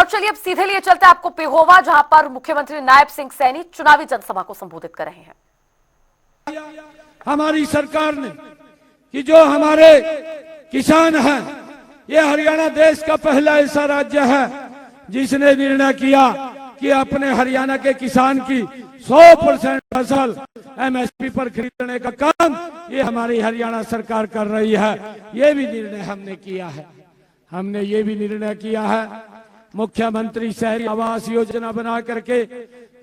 और चलिए अब सीधे लिए चलते हैं आपको पेहोवा, जहां पर मुख्यमंत्री नायब सिंह सैनी चुनावी जनसभा को संबोधित कर रहे हैं। हमारी सरकार ने कि जो हमारे किसान हैं, ये हरियाणा देश का पहला ऐसा राज्य है जिसने निर्णय किया कि अपने हरियाणा के किसान की 100% फसल एमएसपी पर खरीदने का काम ये हमारी हरियाणा सरकार कर रही है। ये भी निर्णय हमने किया है। हमने ये भी निर्णय किया है मुख्यमंत्री शहरी आवास योजना बना करके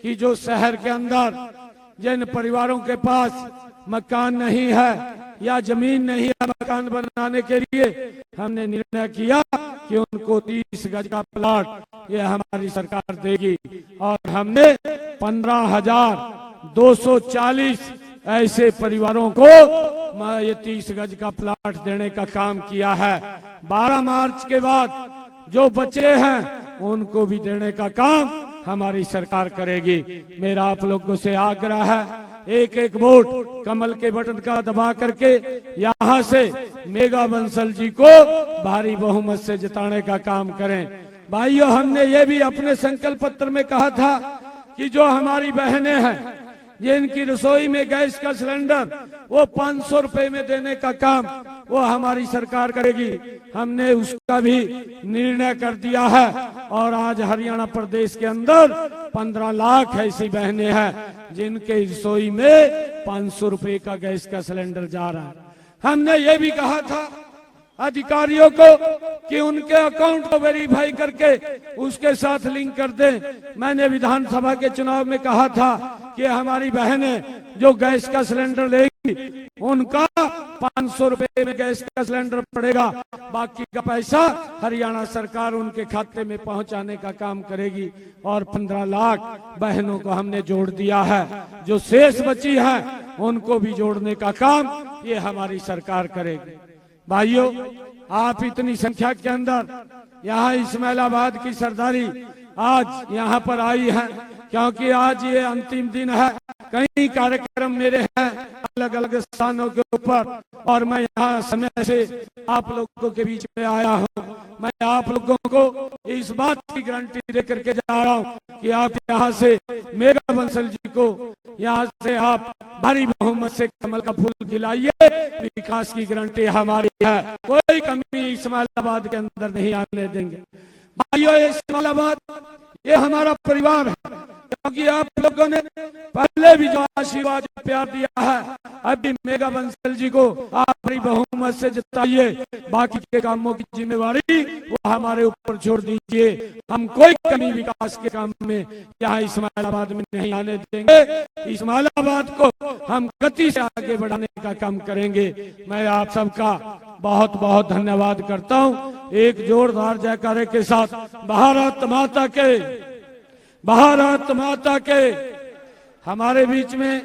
कि जो शहर के अंदर जिन परिवारों के पास मकान नहीं है या जमीन नहीं है मकान बनाने के लिए, हमने निर्णय किया कि उनको 30 गज का प्लॉट ये हमारी सरकार देगी। और हमने 15,240 ऐसे परिवारों को ये 30 गज का प्लॉट देने का काम किया है। 12 मार्च के बाद जो बचे हैं उनको भी देने का काम हमारी सरकार करेगी। मेरा आप लोगों से आग्रह है, एक एक वोट कमल के बटन का दबा करके यहाँ से मेघा बंसल जी को भारी बहुमत से जिताने का काम करें। भाइयों, हमने ये भी अपने संकल्प पत्र में कहा था कि जो हमारी बहनें हैं जिनकी रसोई में गैस का सिलेंडर वो 500 रुपए में देने का काम वो हमारी सरकार करेगी। हमने उसका भी निर्णय कर दिया है और आज हरियाणा प्रदेश के अंदर 15 लाख ऐसी बहनें हैं जिनके रसोई में 500 रुपए का गैस का सिलेंडर जा रहा है। हमने ये भी कहा था अधिकारियों को कि उनके अकाउंट को वेरीफाई करके उसके साथ लिंक कर दें। मैंने विधानसभा के चुनाव में कहा था कि हमारी बहनें जो गैस का सिलेंडर लेगी उनका 500 रुपए में गैस का सिलेंडर पड़ेगा, बाकी का पैसा हरियाणा सरकार उनके खाते में पहुंचाने का काम करेगी। और 15 लाख बहनों को हमने जोड़ दिया है। जो शेष बची है उनको भी जोड़ने का काम ये हमारी सरकार करेगी। भाइयों, आप इतनी संख्या के अंदर यहाँ इस्माइलाबाद की सरदारी आज यहाँ पर आई है क्योंकि आज ये अंतिम दिन है। कई कार्यक्रम मेरे हैं अलग अलग स्थानों के ऊपर और मैं यहाँ समय से आप लोगों के बीच में आया हूँ। मैं आप लोगों को इस बात की गारंटी दे करके जा रहा हूँ कि आप यहाँ से मेघा बंसल जी को यहाँ से आप भारी बहुमत से कमल का फूल खिलाइए। विकास की गारंटी हमारी है, कोई कमी इस्माइलाबाद के अंदर नहीं आने देंगे। भाइयों, इस्माइलाबाद ये हमारा परिवार है क्योंकि आप लोगों ने पहले भी जो आशीर्वाद प्यार दिया है, अभी मेघा बंसल जी को आप बड़ी बहुमत से जिताइए। बाकी के कामों की जिम्मेवारी वो हमारे ऊपर छोड़ दीजिए। हम कोई कमी विकास के काम में यहाँ इस्माइलाबाद में नहीं आने देंगे। इस्माइलाबाद को हम गति से आगे बढ़ाने का काम करेंगे। मैं आप सबका बहुत बहुत धन्यवाद करता हूँ। एक जोरदार जयकारे के साथ भारत माता के, भारत माता के। हमारे बीच में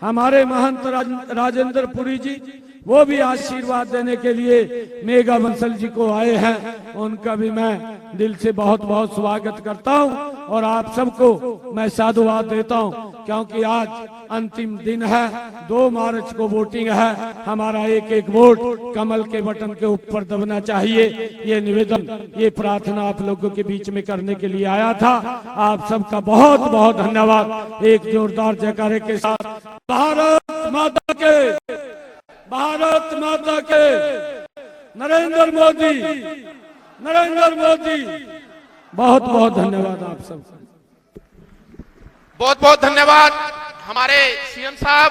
हमारे महंत राजेंद्र पुरी जी वो भी आशीर्वाद देने के लिए मेघा बंसल जी को आए हैं। उनका भी मैं दिल से बहुत बहुत स्वागत करता हूं और आप सबको मैं साधुवाद देता हूं क्योंकि आज अंतिम दिन है। 2 मार्च को वोटिंग है। हमारा एक एक वोट कमल के बटन के ऊपर दबना चाहिए। ये निवेदन, ये प्रार्थना आप लोगों के बीच में करने के लिए आया था। आप सबका बहुत बहुत धन्यवाद। एक जोरदार जयकारे के साथ भारत माता के, भारत माता के, नरेंद्र मोदी, नरेंद्र मोदी। बहुत बहुत धन्यवाद आप सबका। बहुत बहुत धन्यवाद हमारे सीएम साहब।